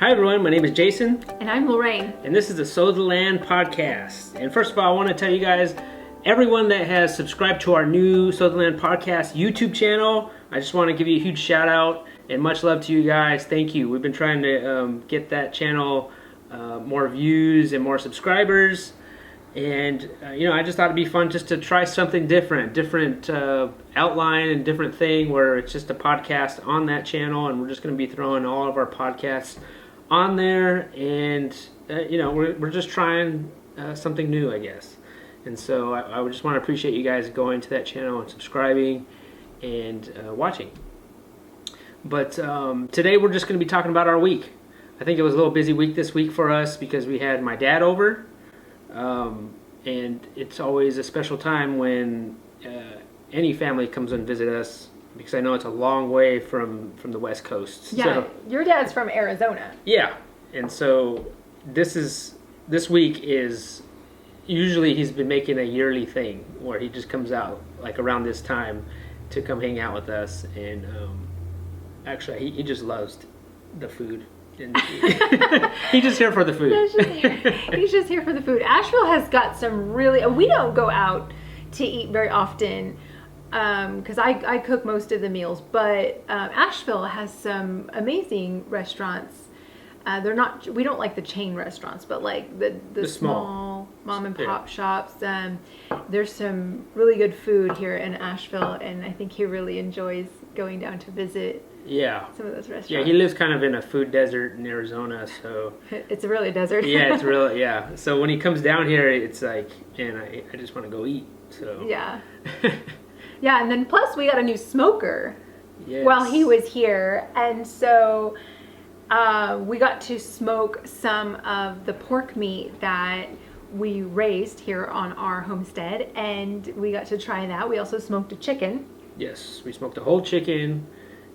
Hi everyone, my name is Jason. And I'm Lorraine. And this is the Sow the Land podcast. And first of all, I want to tell you guys, everyone that has subscribed to our new Sow the Land podcast YouTube channel, I just want to give you a huge shout out and much love to you guys. Thank you. We've been trying to get that channel more views and more subscribers. And, I just thought it'd be fun just to try something different outline and different thing where it's just a podcast on that channel. And we're just going to be throwing all of our podcasts on there. And, we're just trying something new, I guess. And so I would just want to appreciate you guys going to that channel and subscribing and watching. But today we're just going to be talking about our week. I think it was a little busy week this week for us because we had my dad over. And it's always a special time when any family comes and visit us, because I know it's a long way from the West Coast. Yeah, so, your dad's from Arizona. Yeah, and so this week is usually he's been making a yearly thing where he just comes out like around this time to come hang out with us, and actually he just loves the food. He's just here for the food. He's just here for the food. Asheville has got some really... We don't go out to eat very often because I cook most of the meals, but Asheville has some amazing restaurants. They're not... We don't like the chain restaurants, but like the small mom and pop shops. There's some really good food here in Asheville, and I think he really enjoys going down to visit. Yeah. Some of those restaurants. Yeah, he lives kind of in a food desert in Arizona, so... It's really a desert. Yeah, it's really, yeah. So when he comes down here, it's like, man, I just want to go eat, so... Yeah. Yeah, and then plus we got a new smoker while he was here, and so we got to smoke some of the pork meat that we raised here on our homestead, and we got to try that. We also smoked a chicken. Yes, we smoked a whole chicken.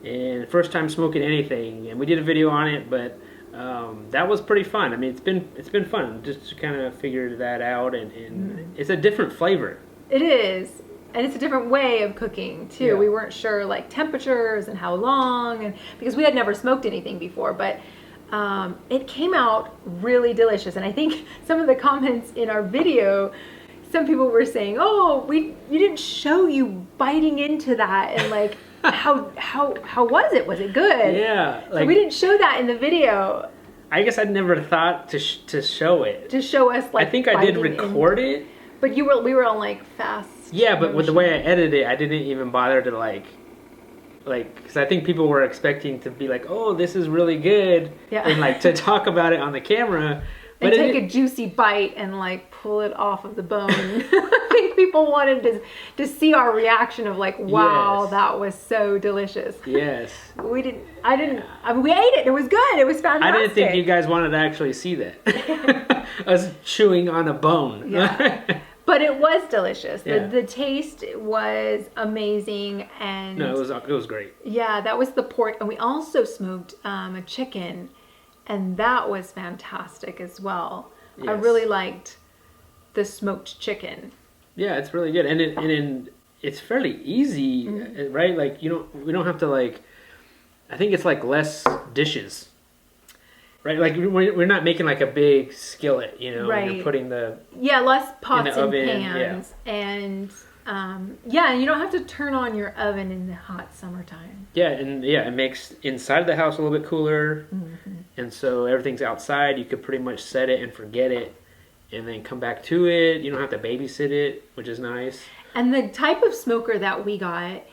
And first time smoking anything, and we did a video on it, but that was pretty fun. I mean, it's been fun just to kind of figure that out, and it's a different flavor. It is, and it's a different way of cooking too. Yeah. We weren't sure like temperatures and how long, and because we had never smoked anything before, but it came out really delicious. And I think some of the comments in our video, some people were saying, "Oh, you didn't show you biting into that," and like. How was it? Was it good? Yeah. So we didn't show that in the video. I guess I'd never thought to show it. To show us like. I think I did record it. But we were on like fast. Yeah, but with the way I edited it, I didn't even bother to like, because I think people were expecting to be like, oh, this is really good, and like to talk about it on the camera. And take a juicy bite and like pull it off of the bone. I think people wanted to see our reaction of like, wow, that was so delicious. Yes. I mean, we ate it. It was good. It was fantastic. I didn't think you guys wanted to actually see that. Us chewing on a bone. Yeah. But it was delicious. Yeah. The taste was amazing, and no, it was great. Yeah, that was the pork, and we also smoked a chicken. And that was fantastic as well. Yes. I really liked the smoked chicken. Yeah, it's really good, and it's fairly easy, right? Like we don't have to like. I think it's like less dishes, right? Like we're not making like a big skillet, Right. And you're putting the less pots and oven, pans, and you don't have to turn on your oven in the hot summertime. Yeah, and it makes inside the house a little bit cooler, and so everything's outside. You could pretty much set it and forget it, and then come back to it. You don't have to babysit it, which is nice. And the type of smoker that we got,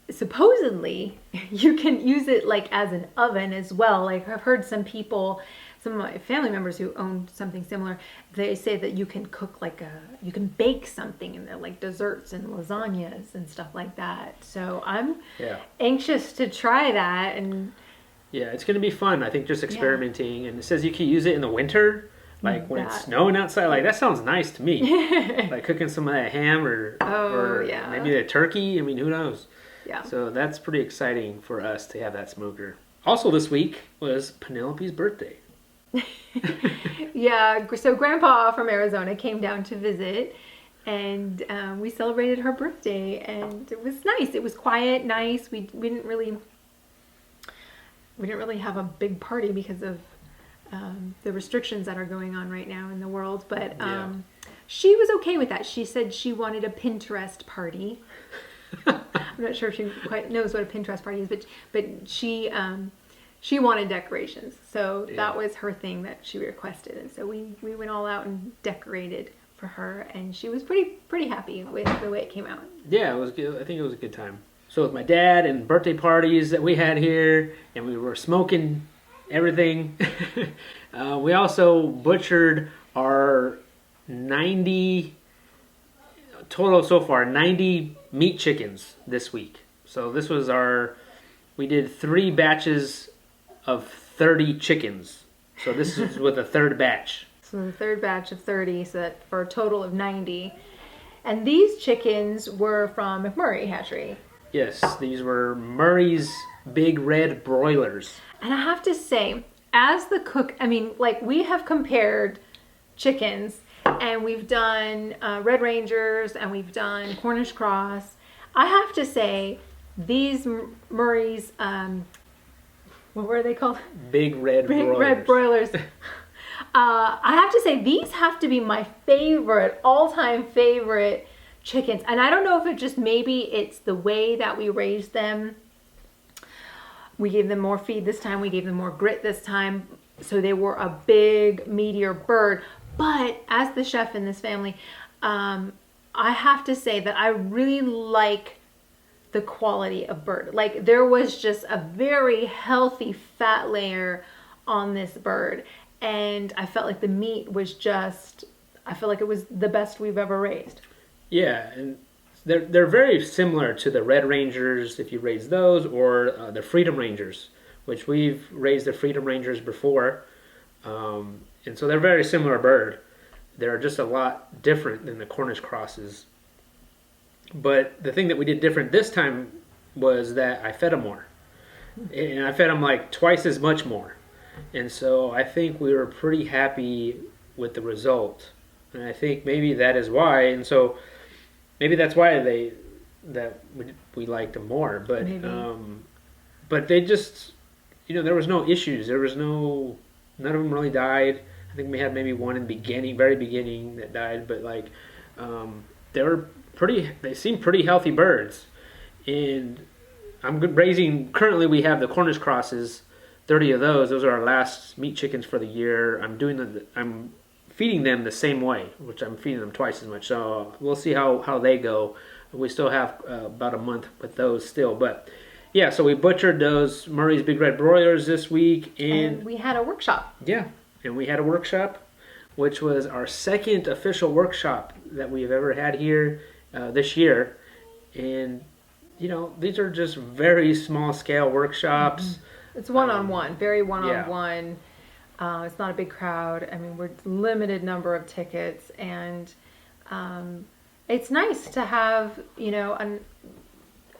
supposedly, you can use it like as an oven as well. Like I've heard some of my family members who own something similar, they say that you can cook you can bake something in there, like desserts and lasagnas and stuff like that. So I'm anxious to try that. And yeah, it's going to be fun. I think just experimenting. And it says you can use it in the winter, like when it's snowing outside. Like that sounds nice to me. Like cooking some of that ham or maybe the turkey. I mean, who knows? Yeah. So that's pretty exciting for us to have that smoker. Also this week was Penelope's birthday. Yeah, so Grandpa from Arizona came down to visit, and we celebrated her birthday, and it was nice. It was quiet, nice. We didn't really we didn't really have a big party because of the restrictions that are going on right now in the world. But she was okay with that. She said she wanted a Pinterest party. I'm not sure if she quite knows what a Pinterest party is, but she wanted decorations. So that was her thing that she requested. And so we went all out and decorated for her, and she was pretty happy with the way it came out. Yeah, it was good. I think it was a good time. So with my dad and birthday parties that we had here, and we were smoking everything, we also butchered our 90 total so far, 90 meat chickens this week. So this was we did 3 batches of 30 chickens. So this is with a third batch. So the third batch of 30, so that for a total of 90. And these chickens were from McMurray Hatchery. Yes, these were Murray's Big Red Broilers. And I have to say, as the cook, I mean, like, we have compared chickens, and we've done Red Rangers, and we've done Cornish Cross. I have to say, these Murray's, what were they called? Big Red Broilers. Red Broilers. I have to say, these have to be my favorite, all-time favorite chickens. And I don't know if it's the way that we raised them. We gave them more feed this time. We gave them more grit this time. So they were a big, meatier bird. But as the chef in this family, I have to say that I really like the quality of bird. Like, there was just a very healthy fat layer on this bird. And I felt like the meat was I feel like it was the best we've ever raised. Yeah, and they're very similar to the Red Rangers, if you raise those, or the Freedom Rangers, which we've raised the Freedom Rangers before. And so they're a very similar bird. They're just a lot different than the Cornish Crosses. But the thing that we did different this time was that I fed them more. And I fed them like twice as much more. And so I think we were pretty happy with the result. And I think maybe that is why. And so maybe that's why we liked them more. But they just, there was no issues. There was none of them really died. I think we had maybe one in the very beginning that died. But they seemed pretty healthy birds. And currently we have the Cornish Crosses, 30 of those. Those are our last meat chickens for the year. I'm feeding them the same way, which I'm feeding them twice as much. So we'll see how they go. We still have about a month with those still. But yeah, so we butchered those Murray's Big Red Broilers this week. And we had a workshop. Yeah, and we had a workshop, which was our second official workshop that we've ever had here this year. And, these are just very small scale workshops. Mm-hmm. It's one-on-one, very one-on-one. Yeah. It's not a big crowd. I mean, we're limited number of tickets, and it's nice to have,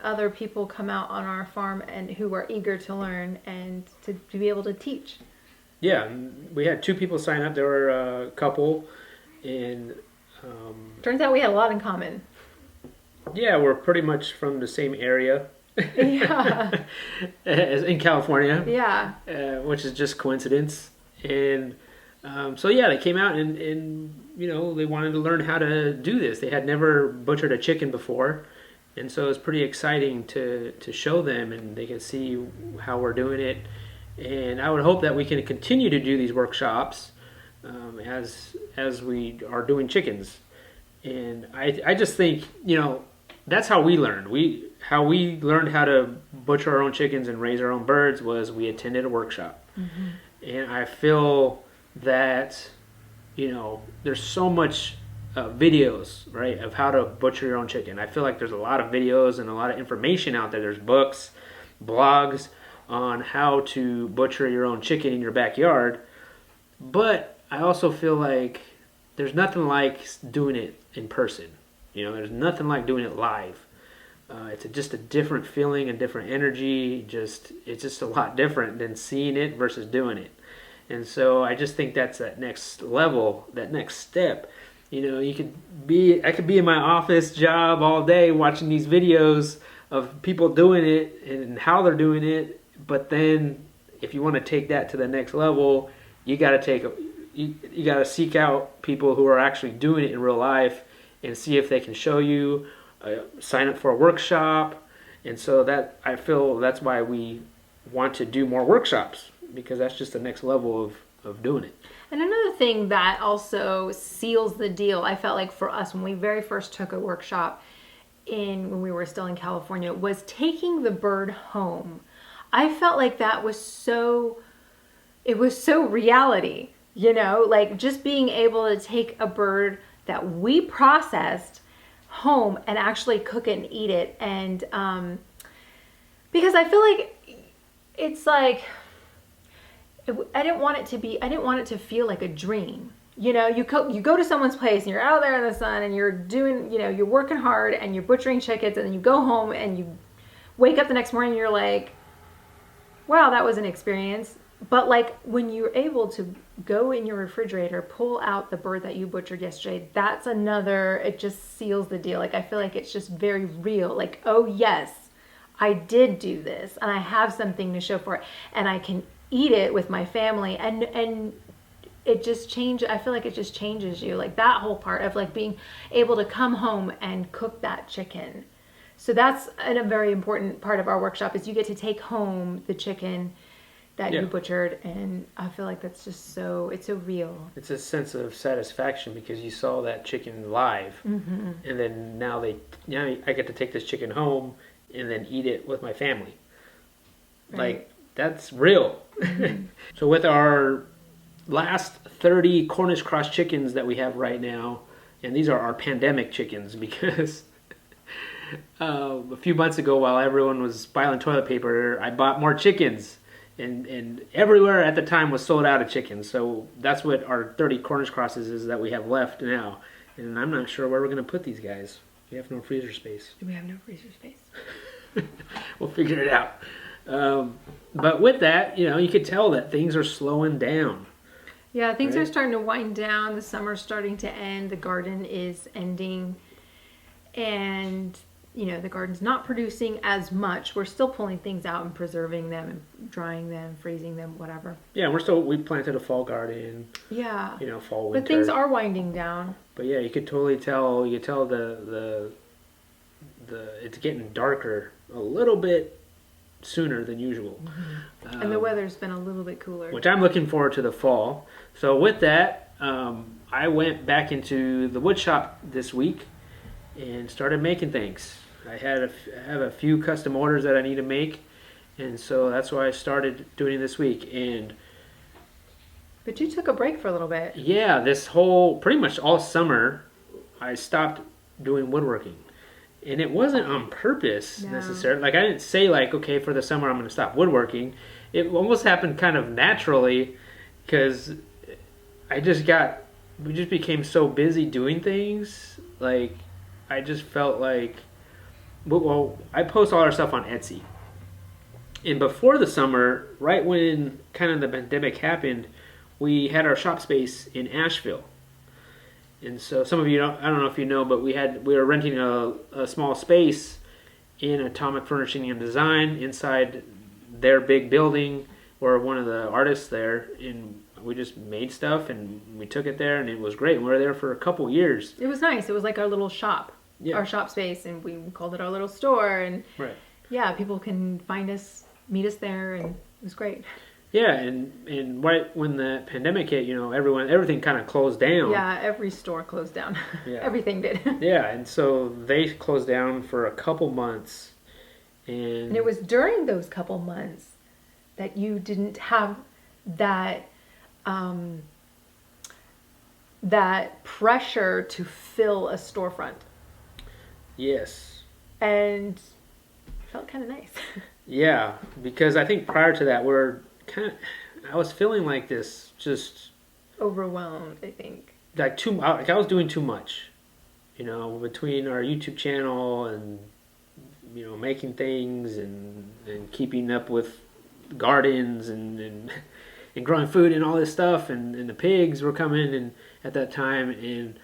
other people come out on our farm and who are eager to learn and to be able to teach. Yeah, we had 2 people sign up. There were a couple, and turns out we had a lot in common. Yeah, we're pretty much from the same area. Yeah. As in California. Yeah. Which is just coincidence. And so yeah, they came out and they wanted to learn how to do this. They had never butchered a chicken before. And so it's pretty exciting to show them, and they can see how we're doing it. And I would hope that we can continue to do these workshops as we are doing chickens. And I just think, that's how we learned. How we learned how to butcher our own chickens and raise our own birds was we attended a workshop. Mm-hmm. And I feel that, there's so much videos, right, of how to butcher your own chicken. I feel like there's a lot of videos and a lot of information out there. There's books, blogs on how to butcher your own chicken in your backyard. But I also feel like there's nothing like doing it in person. There's nothing like doing it live. It's just a different feeling, a different energy. It's just a lot different than seeing it versus doing it. And so I just think that's that next level, that next step. I could be in my office job all day watching these videos of people doing it and how they're doing it, but then if you want to take that to the next level, you got to you got to seek out people who are actually doing it in real life and see if they can show you, sign up for a workshop. And so that, I feel that's why we want to do more workshops, because that's just the next level of doing it. And another thing that also seals the deal, I felt like for us when we very first took a workshop when we were still in California, was taking the bird home. I felt like that was so reality, like just being able to take a bird that we processed home and actually cook it and eat it. And because I feel like it's like, I didn't want it to feel like a dream. You go to someone's place and you're out there in the sun and you're doing, you're working hard and you're butchering chickens, and then you go home and you wake up the next morning and you're like, wow, that was an experience. But like when you're able to go in your refrigerator, pull out the bird that you butchered yesterday, it just seals the deal. Like I feel like it's just very real. Like, oh yes, I did do this and I have something to show for it, and I can eat it with my family, and it just I feel like it just changes you, like that whole part of like being able to come home and cook that chicken. So that's a very important part of our workshop, is you get to take home the chicken that you butchered, and I feel like that's just it's so real. It's a sense of satisfaction because you saw that chicken live, mm-hmm. and then now I get to take this chicken home and then eat it with my family. Right. Like, that's real. Mm-hmm. So with our last 30 Cornish cross chickens that we have right now, and these are our pandemic chickens, because a few months ago while everyone was piling toilet paper, I bought more chickens, and everywhere at the time was sold out of chickens. So that's what our 30 Cornish crosses is that we have left now, and I'm not sure where we're going to put these guys. We have no freezer space. We have no freezer space. We'll figure it out. But with that, you could tell that things are slowing down. Yeah, things are starting to wind down. The summer's starting to end. The garden is ending. And, the garden's not producing as much. We're still pulling things out and preserving them and drying them, freezing them, whatever. Yeah, we planted a fall garden. Yeah. Fall, winter. But things are winding down. But yeah, you could totally tell, the it's getting darker a little bit sooner than usual. Mm-hmm. And the weather's been a little bit cooler. Which I'm looking forward to the fall. So with that, I went back into the wood shop this week and started making things. I have a few custom orders that I need to make, and so that's why I started doing it this week. But you took a break for a little bit. Yeah, pretty much all summer, I stopped doing woodworking. And it wasn't on purpose necessarily. Like, I didn't say okay, for the summer I'm going to stop woodworking. It almost happened kind of naturally, because we just became so busy doing things. Like, I just felt like, I post all our stuff on Etsy. And before the summer, right when kind of the pandemic happened, we had our shop space in Asheville. And so some of you, I don't know if you know, but we were renting a small space in Atomic Furnishing and Design inside their big building. We're one of the artists there, and we just made stuff and we took it there, and it was great. We were there for a couple years. It was nice. It was like our little shop, our shop space, and we called it our little store. And yeah, people can find us, meet us there, and it was great. Yeah, and right when the pandemic hit, everything kind of closed down. Yeah, every store closed down. Yeah. Everything did. Yeah, and so they closed down for a couple months. And it was during those couple months that you didn't have that that pressure to fill a storefront. Yes. And it felt kind of nice. Yeah, because I think prior to that, I was feeling like this, just overwhelmed, I think. I was doing too much, between our YouTube channel and, making things and keeping up with gardens and growing food and all this stuff, and the pigs were coming and at that time, and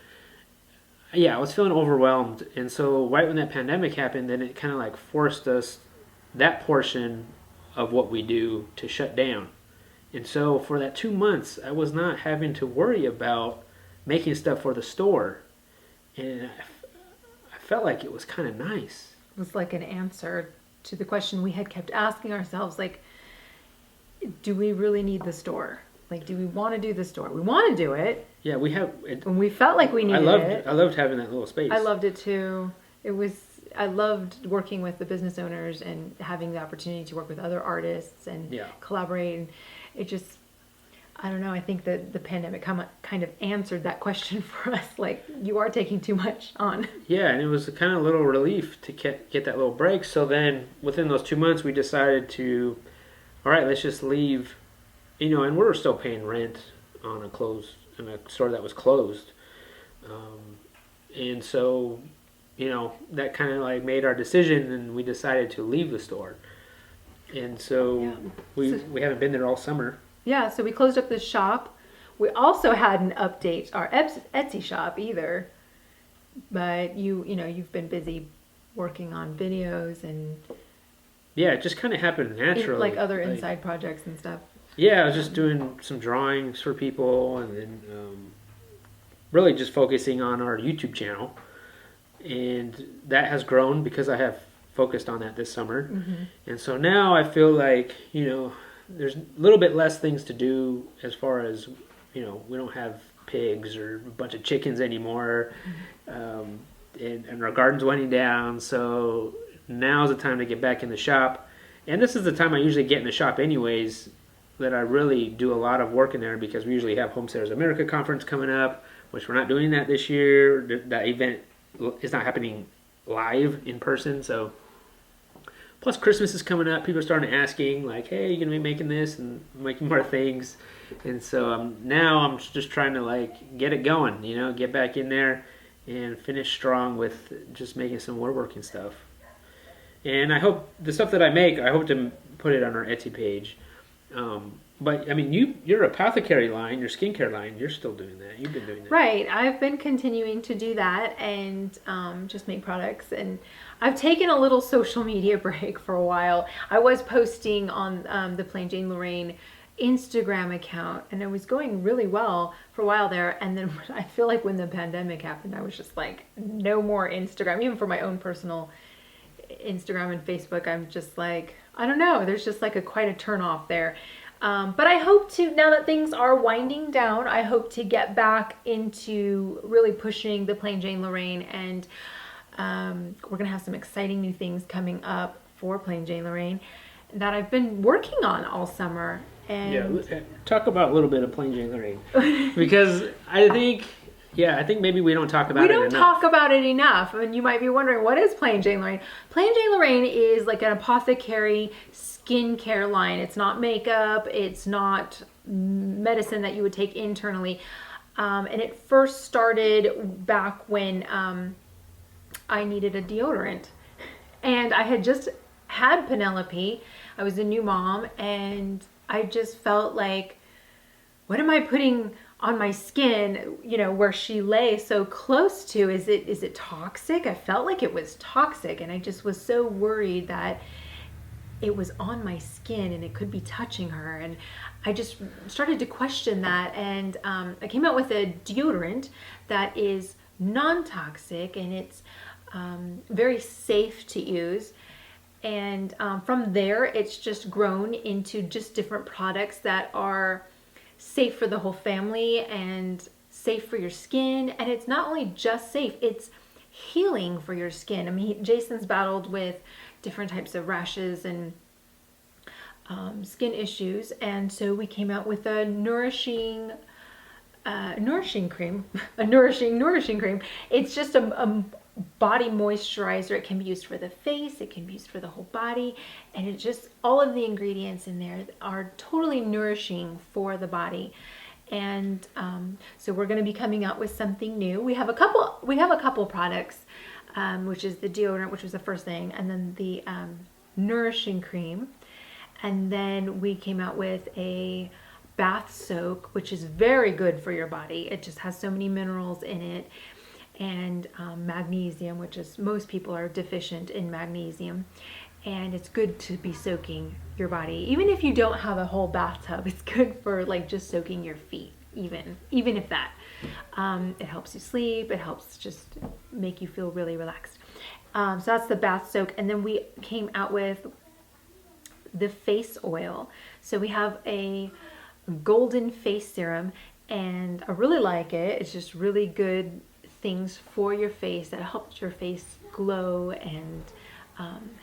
yeah, I was feeling overwhelmed. And so right when that pandemic happened, then it kind of forced us, that portion of what we do to shut down. And so for that 2 months, I was not having to worry about making stuff for the store. And I felt like it was kind of nice. It was like an answer to the question we had kept asking ourselves, like, do we really need the store? Like, do we want to do the store? We want to do it. Yeah, we have. And we felt like we needed it. I loved having that little space. I loved it too. I loved working with the business owners and having the opportunity to work with other artists and collaborate. And it just, I don't know, I think that the pandemic kind of answered that question for us. Like, you are taking too much on. Yeah, and it was a kind of little relief to get that little break. So then within those 2 months, we decided to, all right, let's just leave, and we were still paying rent on a store that was closed. And so, that kind of like made our decision, and we decided to leave the store. And so we haven't been there all summer. Yeah, so we closed up the shop. We also hadn't updated our Etsy shop either. But you've been busy working on videos and yeah, it just kind of happened naturally. Like other inside projects and stuff. Yeah, I was just doing some drawings for people, and then really just focusing on our YouTube channel. And that has grown because I have focused on that this summer. Mm-hmm. And so now I feel like, there's a little bit less things to do as far as, we don't have pigs or a bunch of chickens anymore. Mm-hmm. And our garden's winding down. So now's the time to get back in the shop. And this is the time I usually get in the shop anyways, that I really do a lot of work in there, because we usually have Homesteaders America conference coming up, which we're not doing that this year. That event is not happening live in person. So plus Christmas is coming up. People are starting asking like, hey, you going to be making this and making more things. And so now I'm just trying to like get it going, get back in there and finish strong with just making some woodworking stuff. And I hope the stuff that I make, I hope to put it on our Etsy page. But I mean, your apothecary line, your skincare line, you're still doing that. You've been doing that. Right. I've been continuing to do that and just make products. And I've taken a little social media break for a while. I was posting on the Plain Jane Lorraine Instagram account, and it was going really well for a while there. And then I feel like when the pandemic happened, I was just like, no more Instagram. Even for my own personal Instagram and Facebook, I'm just like, I don't know. There's just like quite a turn off there. But I hope to, now that things are winding down, I hope to get back into really pushing the Plain Jane Lorraine, and we're going to have some exciting new things coming up for Plain Jane Lorraine that I've been working on all summer. And talk about a little bit of Plain Jane Lorraine, because I think maybe we don't talk about it enough. We don't talk about it enough. And you might be wondering, what is Plain Jane Lorraine? Plain Jane Lorraine is like an apothecary skincare line. It's not makeup. It's not medicine that you would take internally. And it first started back when I needed a deodorant. And I had just had Penelope. I was a new mom, and I just felt like, what am I putting on my skin, where she lay so close to? Is it toxic? I felt like it was toxic, and I just was so worried that it was on my skin and it could be touching her. And I just started to question that, and I came out with a deodorant that is non-toxic, and it's very safe to use. And from there, it's just grown into just different products that are safe for the whole family and safe for your skin. And it's not only just safe, it's healing for your skin. I mean, Jason's battled with different types of rashes and skin issues, and so we came out with a nourishing cream. A nourishing cream. It's just a body moisturizer. It can be used for the face, it can be used for the whole body, and it just, all of the ingredients in there are totally nourishing for the body. And so we're going to be coming out with something new. We have a couple products, which is the deodorant, which was the first thing, and then the nourishing cream, and then we came out with a bath soak, which is very good for your body. It just has so many minerals in it, and magnesium, which is, most people are deficient in magnesium. and it's good to be soaking your body. Even if you don't have a whole bathtub, it's good for like just soaking your feet, even if that. It helps you sleep. It helps just make you feel really relaxed. So that's the bath soak. And then we came out with the face oil. So we have a golden face serum, and I really like it. It's just really good things for your face that helps your face glow and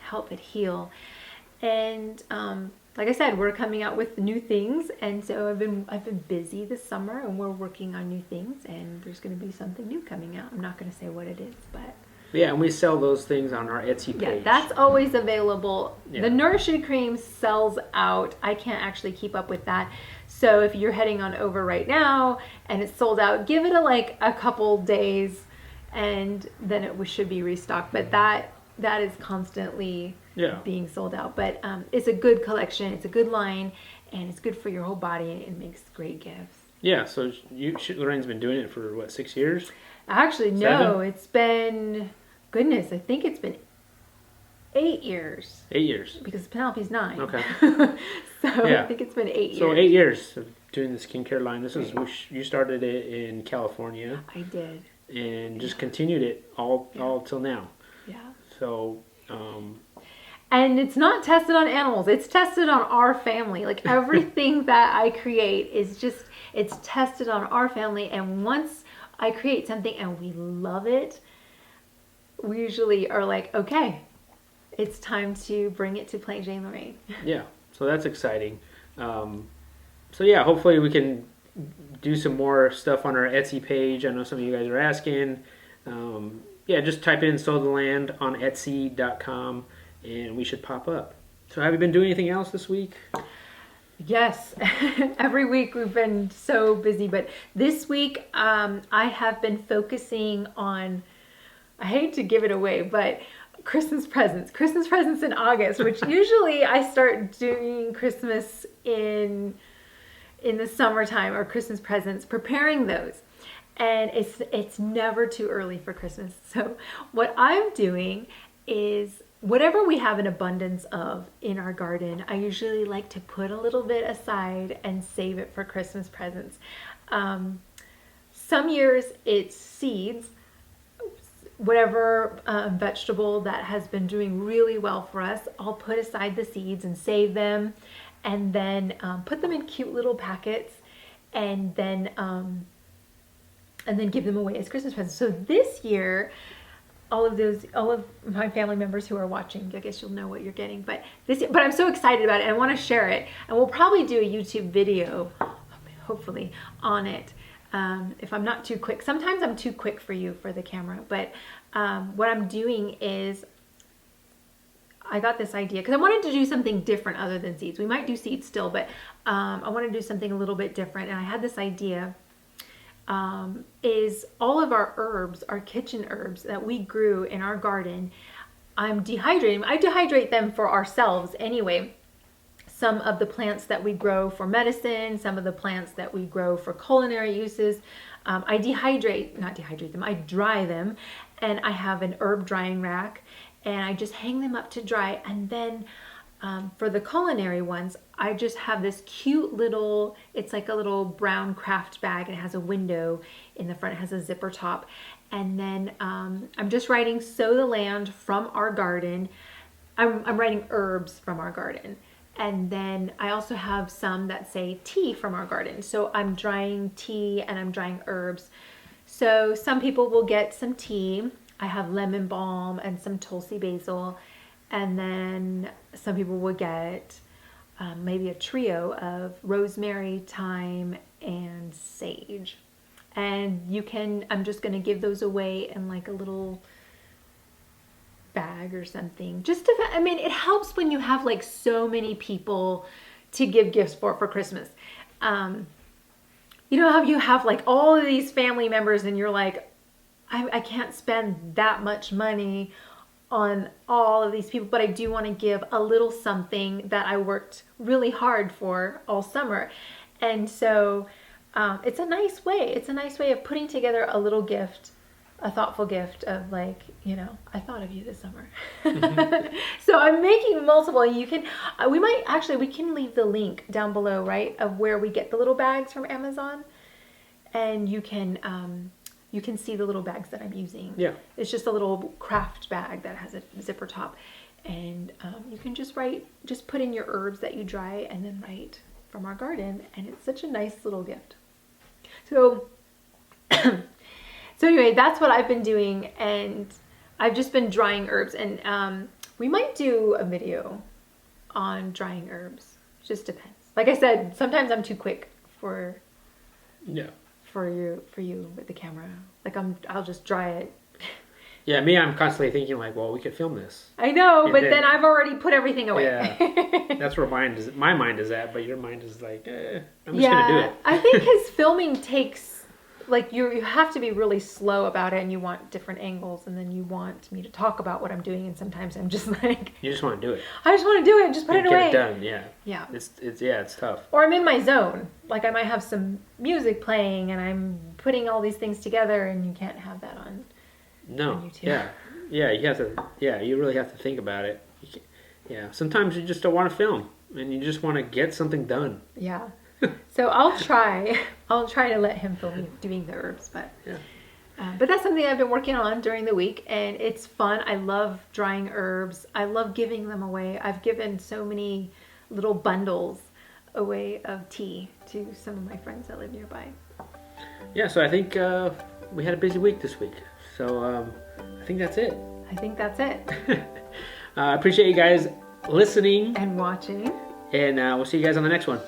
help it heal. And like I said, we're coming out with new things, and so I've been busy this summer, and we're working on new things, and there's going to be something new coming out. I'm not going to say what it is, but yeah, and we sell those things on our Etsy page. yeah, that's always available. Yeah. The Nourish You cream sells out. I can't actually keep up with that. So if you're heading on over right now and it's sold out, give it a couple days, and then it should be restocked. But that is constantly being sold out. But it's a good collection. It's a good line, and it's good for your whole body, and it makes great gifts. Yeah, so Lorraine's been doing it for, what, 6 years? Actually, no. It's been, goodness, I think it's been 8 years. 8 years. Because Penelope's 9. Okay. So yeah. I think it's been 8 years. So 8 years of doing the skincare line. This is, you started it in California. I did. And just continued it all till now. Yeah. So, and it's not tested on animals. It's tested on our family. Like everything that I create it's tested on our family. And once I create something and we love it, we usually are like, okay, it's time to bring it to Plain Jane Lorraine. Yeah. So that's exciting. So yeah, hopefully we can do some more stuff on our Etsy page. I know some of you guys are asking. Yeah, just type in Sow the Land on Etsy.com and we should pop up. So have you been doing anything else this week? Yes. Every week we've been so busy, but this week I have been focusing on, I hate to give it away, but Christmas presents in August, which usually I start doing Christmas in the summertime, or Christmas presents, preparing those. And it's never too early for Christmas. So what I'm doing is whatever we have an abundance of in our garden, I usually like to put a little bit aside and save it for Christmas presents. Some years it's seeds, whatever vegetable that has been doing really well for us, I'll put aside the seeds and save them, and then put them in cute little packets, and then give them away as Christmas presents. So this year, all of my family members who are watching, I guess you'll know what you're getting. But I'm so excited about it, and I want to share it. And we'll probably do a YouTube video, hopefully, on it. If I'm not too quick. Sometimes I'm too quick for you for the camera. But what I'm doing is, I got this idea because I wanted to do something different other than seeds. We might do seeds still, but I want to do something a little bit different. And I had this idea. Is all of our herbs, our kitchen herbs that we grew in our garden, I'm dehydrating. I dehydrate them for ourselves anyway. Some of the plants that we grow for medicine, some of the plants that we grow for culinary uses, I dry them, and I have an herb drying rack, and I just hang them up to dry. And then for the culinary ones, I just have this cute little, it's like a little brown craft bag. It has a window in the front, it has a zipper top. And then I'm just writing Sow the Land from our garden. I'm writing herbs from our garden. And then I also have some that say tea from our garden. So I'm drying tea and I'm drying herbs. So some people will get some tea. I have lemon balm and some Tulsi basil. And then some people will get maybe a trio of rosemary, thyme, and sage. And I'm just going to give those away in like a little bag or something. It helps when you have like so many people to give gifts for Christmas. You know how you have like all of these family members and you're like, I can't spend that much money on all of these people, but I do want to give a little something that I worked really hard for all summer. And so it's a nice way. It's a nice way of putting together a little gift, a thoughtful gift of like, you know, I thought of you this summer. Mm-hmm. So I'm making multiple. You can, we can leave the link down below, right, of where we get the little bags from Amazon, and you can see the little bags that I'm using. Yeah. It's just a little craft bag that has a zipper top, and you can just put in your herbs that you dry, and then write from our garden, and it's such a nice little gift. So. So anyway, that's what I've been doing, and I've just been drying herbs, and we might do a video on drying herbs. Just depends. Like I said, sometimes I'm too quick for you with the camera. Like I'll just dry it. Yeah, me, I'm constantly thinking like, well, we could film this. I know, And but then I've already put everything away. Yeah, that's where my mind is at, but your mind is like, I'm just gonna do it. I think his filming takes. Like you have to be really slow about it, and you want different angles, and then you want me to talk about what I'm doing, and sometimes I'm just like, You just want to do it. I just want to do it, just put it away. Get it done, yeah. Yeah. It's tough. Or I'm in my zone. Like I might have some music playing, and I'm putting all these things together, and you can't have that on YouTube. You have to. Yeah, you really have to think about it. Yeah, sometimes you just don't want to film, and you just want to get something done. Yeah. So I'll try to let him film me doing the herbs, but that's something I've been working on during the week, and it's fun. I love drying herbs. I love giving them away. I've given so many little bundles away of tea to some of my friends that live nearby. Yeah, so I think we had a busy week this week. So I think that's it. I appreciate you guys listening and watching, and we'll see you guys on the next one.